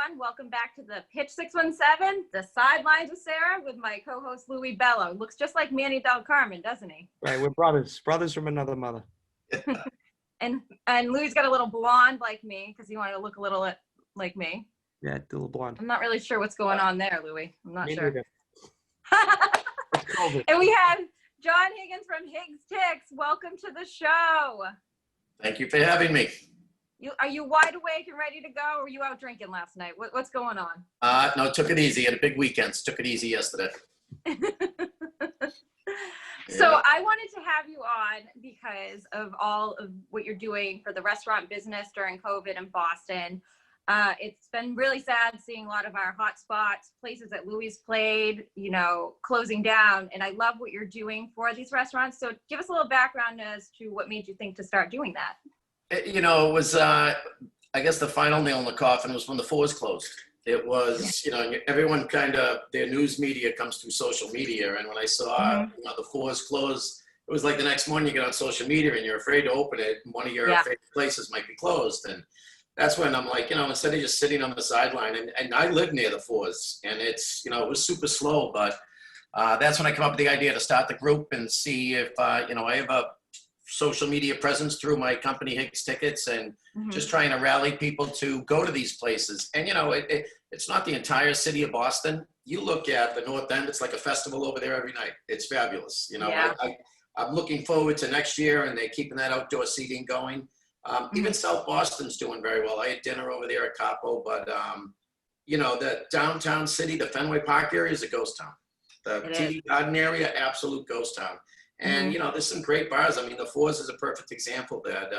everyone. Welcome back to the Pitch 617, the Sidelines with Sarah, with my co-host Louie Bello. Looks just like Manny Del Carmen, doesn't he? Right, we're brothers from another mother. and Louie's got a little blonde like me because he wanted to look a little like me. Yeah, a little blonde. I'm not really sure what's going on there, Louie. I'm not sure. COVID. And we have John Higgins from Higs Tickets. Welcome to the show. Thank you for having me. Are you wide awake and ready to go, or were you out drinking last night? What's going on? No, took it easy. Had a big weekend. Took it easy yesterday. So I wanted to have you on because of all of what you're doing for the restaurant business during COVID in Boston. It's been really sad seeing a lot of our hot spots, places that Louie's played, closing down. And I love what you're doing for these restaurants. So give us a little background as to what made you think to start doing that. It was, I guess the final nail in the coffin was when the Fours closed. It was, everyone kind of, their news media comes through social media. And when I saw, the Fours close, it was like the next morning you get on social media and you're afraid to open it. And one of your favorite places might be closed. And that's when I'm like, instead of just sitting on the sideline, and I live near the Fours, and it's, it was super slow, but that's when I come up with the idea to start the group and see if, I have a social media presence through my company, Higs Tickets, and just trying to rally people to go to these places. And, it's not the entire city of Boston. You look at the North End, it's like a festival over there every night. It's fabulous. I'm looking forward to next year, and they're keeping that outdoor seating going. Even South Boston's doing very well. I had dinner over there at Capo, but, the downtown city, the Fenway Park area is a ghost town. The TD Garden area, absolute ghost town. And, there's some great bars. I mean, the Fours is a perfect example that,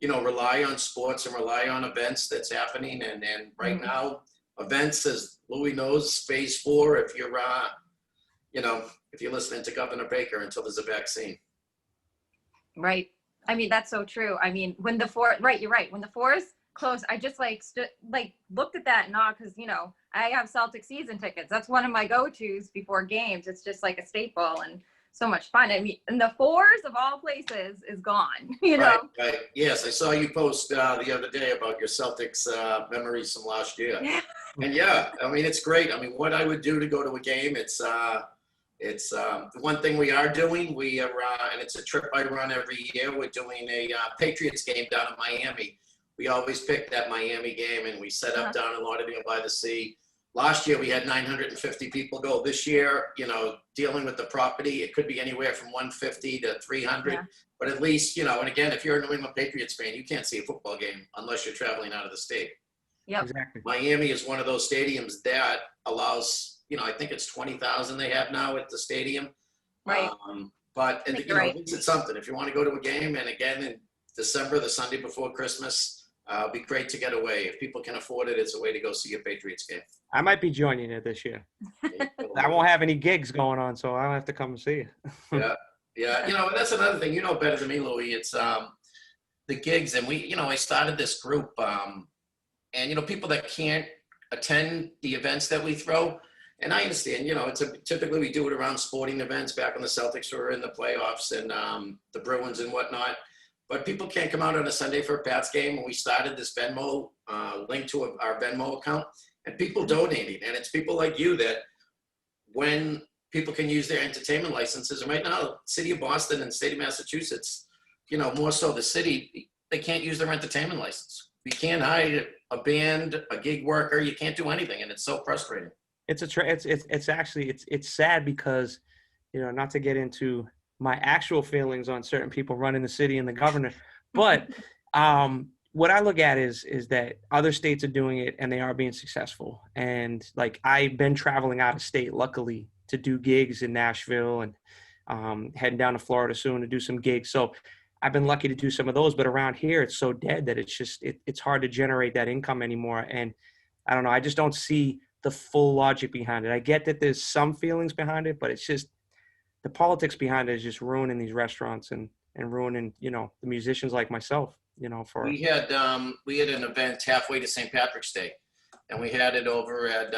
rely on sports and rely on events that's happening. And right now, events, as Louie knows, phase 4, if you're, if you're listening to Governor Baker until there's a vaccine. Right. I mean, that's so true. I mean, when the you're right. When the Fours closed, I just looked at that and because, I have Celtic season tickets. That's one of my go-tos before games. It's just like a staple and so much fun. I mean, and the Fours of all places is gone, Right. Yes, I saw you post the other day about your Celtics memories from last year. Yeah. And I mean, it's great. I mean, what I would do to go to a game, it's the one thing we are doing. We are, and it's a trip I run every year. We're doing a Patriots game down in Miami. We always pick that Miami game, and we set up down in Lauderdale by the Sea. Last year, we had 950 people go. This year, dealing with the property, it could be anywhere from 150 to 300. Yeah. But at least, and again, if you're a New England Patriots fan, you can't see a football game unless you're traveling out of the state. Yep. Exactly. Miami is one of those stadiums that allows, I think it's 20,000 they have now at the stadium. Right. But it's something. If you want to go to a game, and again, in December, the Sunday before Christmas, it'd be great to get away. If people can afford it, it's a way to go see a Patriots game. I might be joining you this year. I won't have any gigs going on, so I'll have to come and see you. Yeah. That's another thing. You know better than me, Louie. It's the gigs, and we, I started this group, and people that can't attend the events that we throw. And I understand, typically we do it around sporting events. Back when the Celtics were in the playoffs and the Bruins and whatnot. But people can't come out on a Sunday for a Pats game. And we started this Venmo link to our Venmo account, and people donating. And it's people like you that when people can use their entertainment licenses, and right now, city of Boston and state of Massachusetts, more so the city, they can't use their entertainment license. You can't hire a band, a gig worker. You can't do anything. And it's so frustrating. It's sad because, not to get into my actual feelings on certain people running the city and the governor, but what I look at is that other states are doing it and they are being successful. And I've been traveling out of state, luckily, to do gigs in Nashville and heading down to Florida soon to do some gigs. So I've been lucky to do some of those, but around here it's so dead that it's hard to generate that income anymore. And I don't know, I just don't see the full logic behind it. I get that there's some feelings behind it, but it's just the politics behind it is just ruining these restaurants and ruining, the musicians like myself, We had an event halfway to St. Patrick's Day, and we had it over at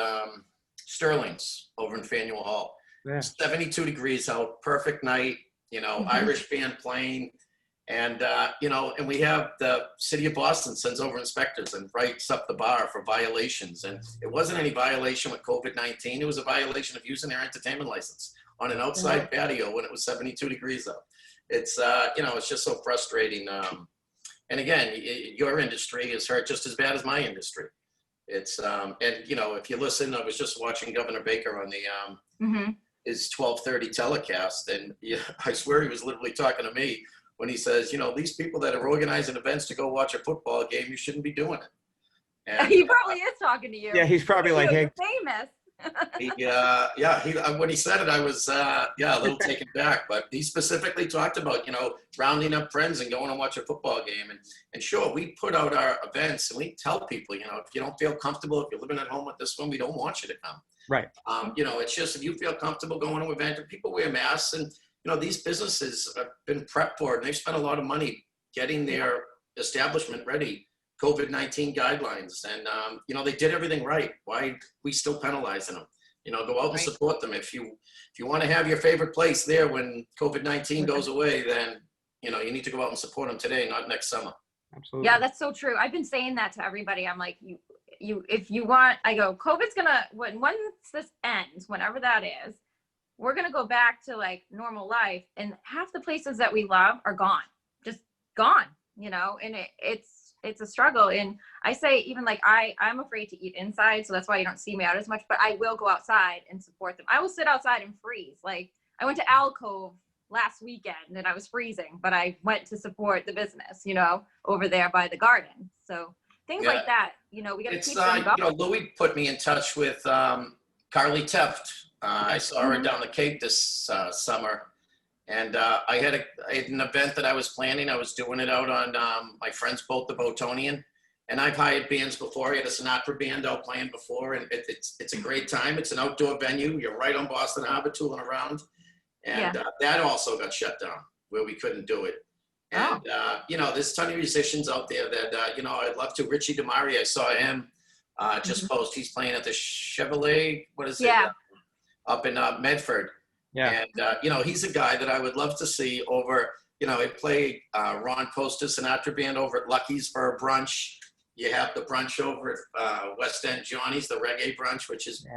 Sterling's over in Faneuil Hall. Yeah. 72 degrees out, perfect night, Irish band playing. And, and we have the city of Boston sends over inspectors and writes up the bar for violations. And it wasn't any violation with COVID-19. It was a violation of using their entertainment license on an outside patio when it was 72 degrees out. It's, it's just so frustrating. And again, your industry is hurt just as bad as my industry. It's, if you listen, I was just watching Governor Baker on the, his 12:30 telecast. And I swear he was literally talking to me when he says, these people that are organizing events to go watch a football game, you shouldn't be doing it. And, he probably is talking to you. Yeah, he's probably like, hey, famous. When he said it, I was, a little taken back, but he specifically talked about, rounding up friends and going and watch a football game. And sure, we put out our events and we tell people, if you don't feel comfortable, if you're living at home with this one, we don't want you to come. Right. It's just, if you feel comfortable going to an event, and people wear masks, and, these businesses have been prepped for it, and they've spent a lot of money getting their establishment ready, COVID-19 guidelines. And, they did everything right. Why are we still penalizing them? Go out and support them. If you want to have your favorite place there when COVID-19 goes away, then, you need to go out and support them today, not next summer. Absolutely. Yeah, that's so true. I've been saying that to everybody. I'm like, if you want, I go, COVID's gonna, once this ends, whenever that is, we're gonna go back to like normal life, and half the places that we love are gone, just gone, and it's a struggle. And I say, even like I'm afraid to eat inside, so that's why you don't see me out as much, but I will go outside and support them. I will sit outside and freeze. Like, I went to Alcove last weekend and I was freezing, but I went to support the business, over there by the garden. So things like that, we got to keep them going. Louie put me in touch with Carly Teft. I saw her down the Cape this summer. And I had an event that I was planning. I was doing it out on my friend's boat, the Botonian. And I've hired bands before. I had a Sinatra band out playing before. And it's a great time. It's an outdoor venue. You're right on Boston Harbor, tooling around. And that also got shut down where we couldn't do it. And, there's a ton of musicians out there that, I'd love to. Richie DeMari, I saw him just post. He's playing at the Chevrolet, up in Medford. Yeah. And, he's a guy that I would love to see over, I played Ron Costa's Sinatra band over at Lucky's for a brunch. You have the brunch over at West End Johnny's, the reggae brunch, which is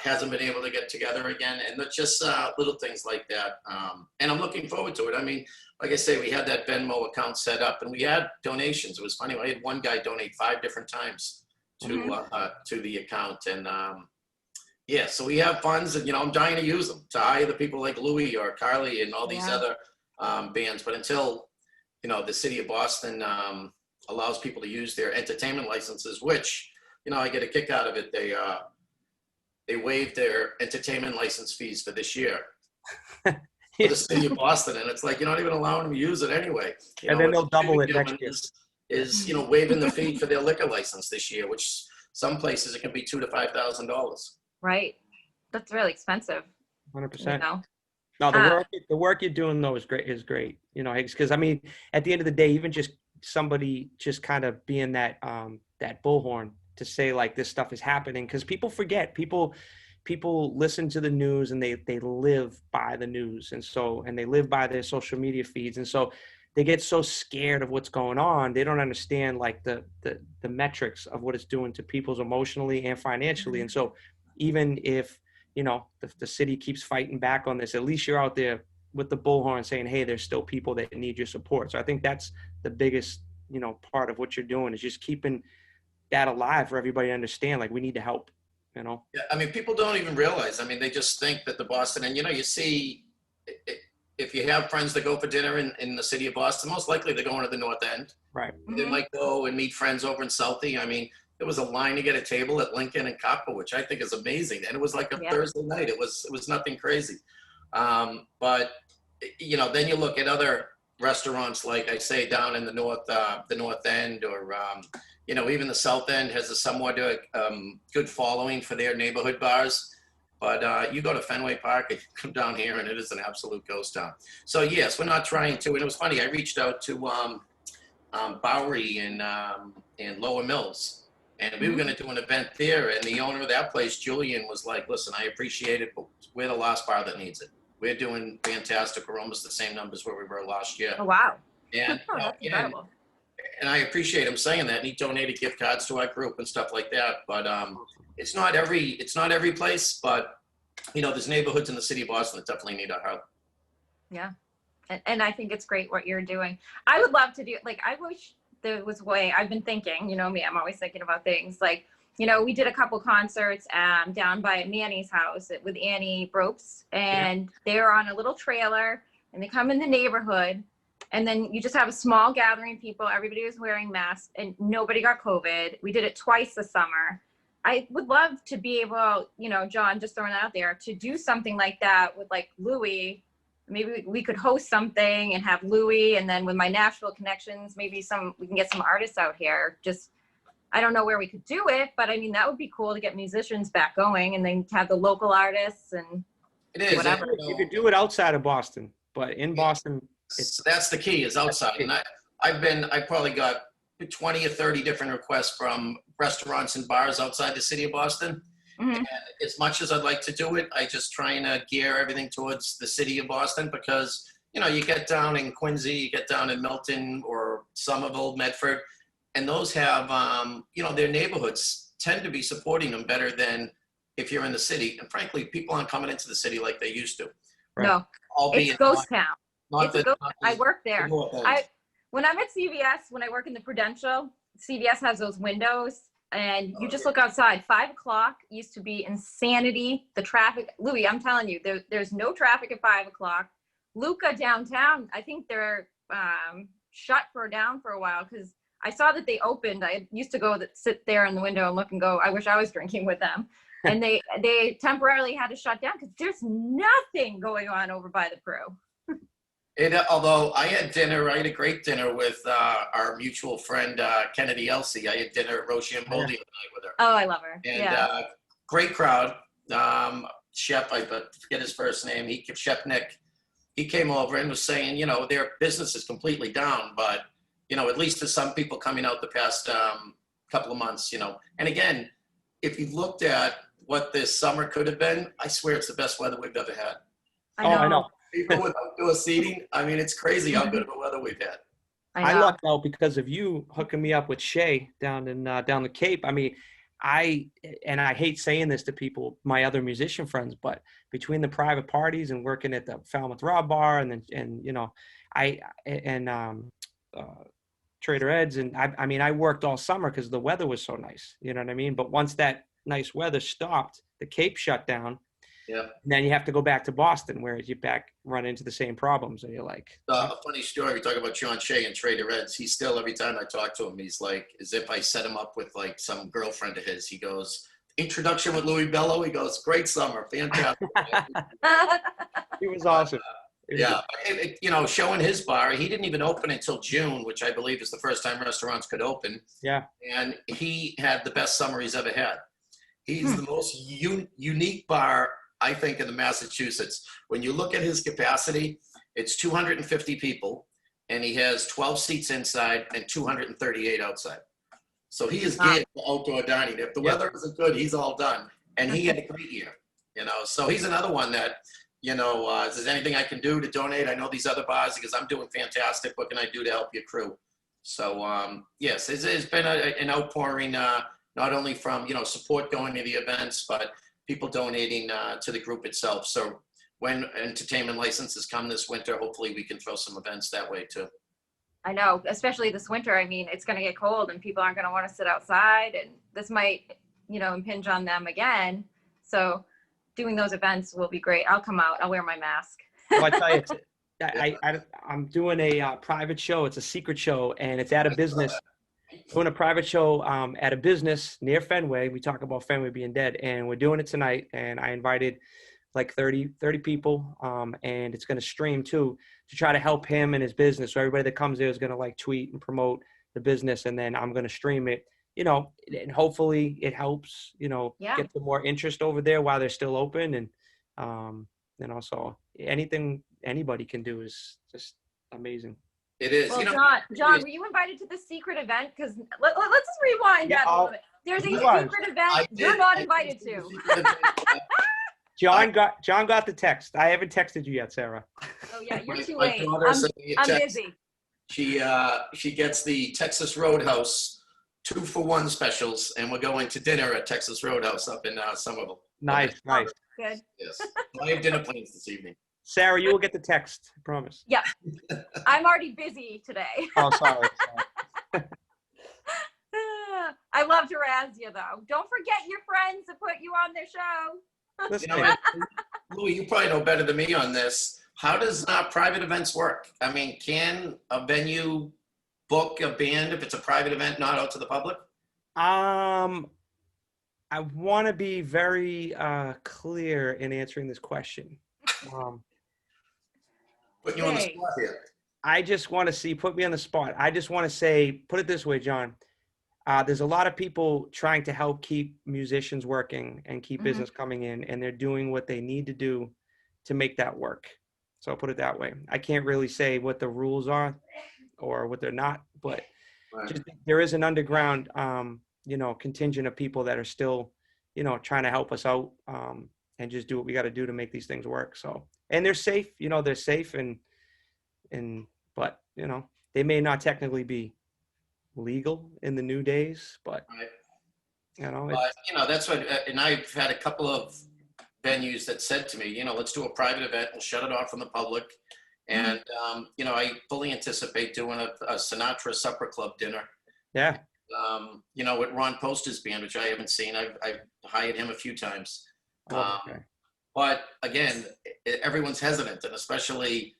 hasn't been able to get together again. And just little things like that. And I'm looking forward to it. I mean, like I say, we had that Venmo account set up and we had donations. It was funny. I had one guy donate 5 different times to the account. And, so we have funds and, I'm dying to use them to hire the people like Louie or Carly and all these other bands. But until, the city of Boston allows people to use their entertainment licenses, which, I get a kick out of it. They waived their entertainment license fees for this year for the city of Boston. And it's like, you're not even allowing them to use it anyway. And then they'll double it next year. Is waiving the fee for their liquor license this year, which some places it can be $2,000 to $5,000. Right. That's really expensive. 100%. No, the work you're doing though is great. Higgs, because I mean, at the end of the day, even just somebody just kind of being that bullhorn to say like this stuff is happening, because people forget. People listen to the news and they live by the news, and they live by their social media feeds, and so they get so scared of what's going on. They don't understand like the metrics of what it's doing to people's emotionally and financially. And so even if the city keeps fighting back on this, at least you're out there with the bullhorn saying, hey, there's still people that need your support. So I think that's the biggest part of what you're doing, is just keeping that alive for everybody to understand, like we need to help. Yeah, I mean, people don't even realize. I mean, they just think that the Boston, and you see, if you have friends that go for dinner in the city of Boston, most likely they're going to the North End. Right. They might go and meet friends over in Southie. I mean, there was a line to get a table at Lincoln and Copper, which I think is amazing. And it was like a Thursday night. It was nothing crazy. But then you look at other restaurants, like I say, down in the North End, or even the South End has a somewhat good following for their neighborhood bars. But you go to Fenway Park and you come down here and it is an absolute ghost town. So yes, we're not trying to. And it was funny. I reached out to Bowery in Lower Mills, and we were going to do an event there. And the owner of that place, Julian, was like, "Listen, I appreciate it, but we're the last bar that needs it. We're doing fantastic. We're almost the same numbers where we were last year." Oh wow! And Oh, that's incredible. and I appreciate him saying that. And he donated gift cards to our group and stuff like that. But it's not every place. But there's neighborhoods in the city of Boston that definitely need our help. Yeah. And I think it's great what you're doing. I would love to do, like, I wish there was a way. I've been thinking, me, I'm always thinking about things like, we did a couple concerts down by Manny's house with Annie Bropes, and they're on a little trailer, and they come in the neighborhood, and then you just have a small gathering of people. Everybody was wearing masks, and nobody got COVID. We did it twice this summer. I would love to be able, John, just throwing that out there, to do something like that with like Louie. Maybe we could host something and have Louie, and then with my Nashville connections, maybe we can get some artists out here. Just, I don't know where we could do it, but I mean, that would be cool to get musicians back going, and then have the local artists and It is. whatever. You could do it outside of Boston, but in Boston, That's the key, is outside. And I probably got 20 or 30 different requests from restaurants and bars outside the city of Boston. Mm-hmm. And as much as I'd like to do it, I just trying to gear everything towards the city of Boston, because, you get down in Quincy, you get down in Milton or Somerville, Medford, and those have, their neighborhoods tend to be supporting them better than if you're in the city. And frankly, people aren't coming into the city like they used to. Right. No, it's ghost town. I work there. When I'm at CVS, when I work in the Prudential, CVS has those windows, and you just look outside. 5 o'clock used to be insanity. The traffic, Louie, I'm telling you, there's no traffic at 5 o'clock. Luca downtown, I think they're shut down for a while, because I saw that they opened. I used to sit there in the window and look and go, I wish I was drinking with them. And they temporarily had to shut down because there's nothing going on over by the Pro. Although I had a great dinner with our mutual friend, Kennedy Elsie. I had dinner at Rochambeau the other night with her. Oh, I love her. And great crowd. Chef, I forget his first name. Chef Nick, he came over and was saying, their business is completely down, but, at least for some people coming out the past couple of months, And again, if you looked at what this summer could have been, I swear it's the best weather we've ever had. I know. People with outdoor seating, I mean, it's crazy how good of a weather we've had. I lucked out because of you hooking me up with Shay down the Cape. I mean, I hate saying this to people, my other musician friends, but between the private parties and working at the Falmouth Raw Bar and Trader Ed's, and I worked all summer because the weather was so nice. You know what I mean? But once that nice weather stopped, the Cape shut down. Yeah. And then you have to go back to Boston, where you run into the same problems, and you're like. A funny story. We talk about John Shea and Trader Ed's. He still, every time I talk to him, he's like, as if I set him up with like some girlfriend of his. He goes, introduction with Louie Bello. He goes, great summer, fantastic. It was awesome. Showing his bar, he didn't even open until June, which I believe is the first time restaurants could open. Yeah. And he had the best summer he's ever had. He's the most unique bar, I think, in the Massachusetts. When you look at his capacity, it's 250 people, and he has 12 seats inside and 238 outside. So he is geared for outdoor dining. If the weather isn't good, he's all done. And he had a great year, So he's another one that, if there's anything I can do to donate, I know these other bars, because I'm doing fantastic. What can I do to help your crew? So, yes, it's been an outpouring, not only from, support going to the events, but people donating to the group itself. So when entertainment licenses come this winter, hopefully we can throw some events that way too. I know, especially this winter. I mean, it's going to get cold and people aren't going to want to sit outside, and this might, impinge on them again. So doing those events will be great. I'll come out. I'll wear my mask. Well, I tell you, I'm doing a private show. It's a secret show, and it's at a business. Doing a private show at a business near Fenway. We talk about Fenway being dead, and we're doing it tonight. And I invited like 30 people, and it's going to stream too, to try to help him and his business. So everybody that comes there is going to like tweet and promote the business, and then I'm going to stream it, and hopefully it helps, get some more interest over there while they're still open. And also anything anybody can do is just amazing. It is. Well, John, were you invited to the secret event? Because let's just rewind that a little bit. There's a secret event you're not invited to. John got the text. I haven't texted you yet, Sarah. Oh yeah, you're too late. I'm busy. She gets the Texas Roadhouse 2-for-1 specials, and we're going to dinner at Texas Roadhouse up in Somerville. Nice, nice. Good. Yes. I have dinner plans this evening. Sarah, you will get the text, I promise. Yeah. I'm already busy today. Oh, sorry. I love to razz you, though. Don't forget your friends to put you on their show. Listen, You know, Louie, you probably know better than me on this. How does private events work? I mean, can a venue book a band if it's a private event not out to the public? I want to be very clear in answering this question. Putting you on the spot here. I just want to see, put me on the spot. I just want to say, put it this way, John. There's a lot of people trying to help keep musicians working and keep business coming in, and they're doing what they need to do to make that work. So I'll put it that way. I can't really say what the rules are or what they're not, but just, there is an underground, contingent of people that are still, trying to help us out and just do what we got to do to make these things work. So, and they're safe, they're safe but, they may not technically be legal in the new days, but that's what, and I've had a couple of venues that said to me, let's do a private event, we'll shut it off from the public. And, I fully anticipate doing a Sinatra Supper Club dinner. Yeah. With Ron Poster's band, which I haven't seen. I've hired him a few times. Okay. But again, everyone's hesitant, and especially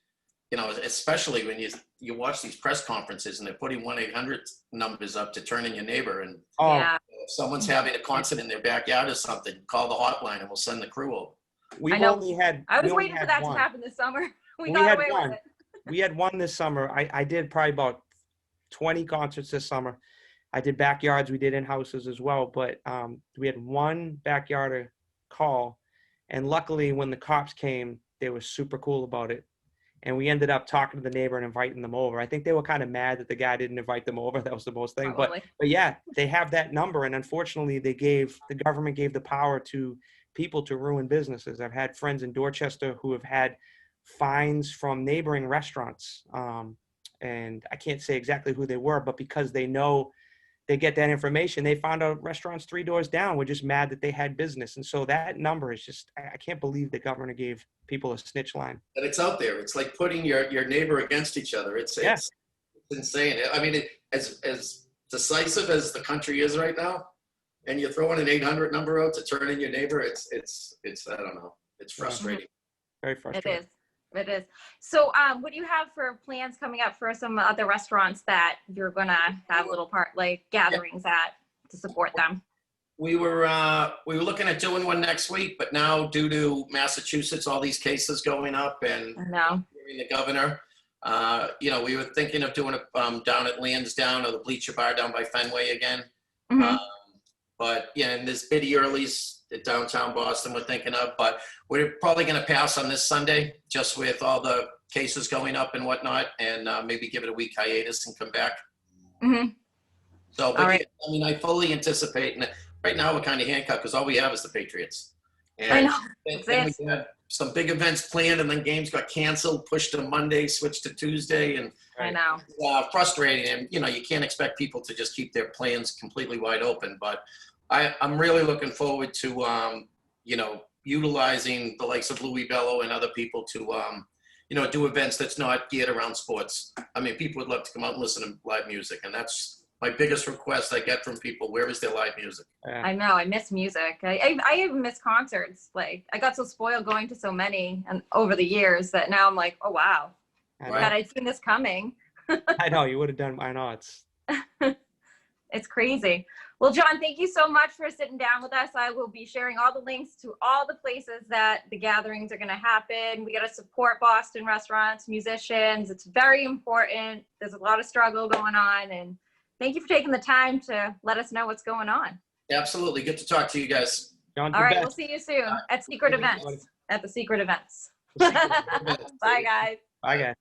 when you watch these press conferences and they're putting 1-800 numbers up to turn in your neighbor, and if someone's having a concert in their backyard or something, call the hotline and we'll send the crew over. I was waiting for that to happen this summer. We got away with it. We had one this summer. I did probably about 20 concerts this summer. I did backyards. We did in-houses as well. But we had one backyarder call. And luckily, when the cops came, they were super cool about it. And we ended up talking to the neighbor and inviting them over. I think they were kind of mad that the guy didn't invite them over. That was the most thing. But yeah, they have that number. And unfortunately, the government gave the power to people to ruin businesses. I've had friends in Dorchester who have had fines from neighboring restaurants. And I can't say exactly who they were, but because they know they get that information, they found out restaurants 3 doors down were just mad that they had business. And so that number is just, I can't believe the governor gave people a snitch line. And it's out there. It's like putting your neighbor against each other. It's insane. I mean, as decisive as the country is right now, and you're throwing an 800 number out to turn in your neighbor, it's I don't know. It's frustrating. Very frustrating. It is. So what do you have for plans coming up for some other restaurants that you're going to have little gatherings at to support them? We were looking at doing one next week, but now due to Massachusetts, all these cases going up and the governor, we were thinking of doing it down at Lansdowne or the Bleacher Bar down by Fenway again. But and there's Biddy Early's at downtown Boston we're thinking of, but we're probably going to pass on this Sunday just with all the cases going up and whatnot, and maybe give it a week hiatus and come back. So, but I fully anticipate, and right now we're kind of handcuffed because all we have is the Patriots. And I know. Then we had some big events planned, and then games got canceled, pushed to Monday, switched to Tuesday, and I know. Frustrating. And you can't expect people to just keep their plans completely wide open, but I'm really looking forward to, utilizing the likes of Louie Bello and other people to, do events that's not geared around sports. I mean, people would love to come out and listen to live music, and that's my biggest request I get from people. Where is their live music? I know. I miss music. I even miss concerts. Like, I got so spoiled going to so many and over the years that now I'm like, oh, wow. God, I'd seen this coming. I know. You would have done. I know. It's crazy. Well, John, thank you so much for sitting down with us. I will be sharing all the links to all the places that the gatherings are going to happen. We got to support Boston restaurants, musicians. It's very important. There's a lot of struggle going on. And thank you for taking the time to let us know what's going on. Absolutely. Good to talk to you guys. John, all right. We'll see you soon at Secret Events. At the Secret Events. Bye, guys. Bye, guys.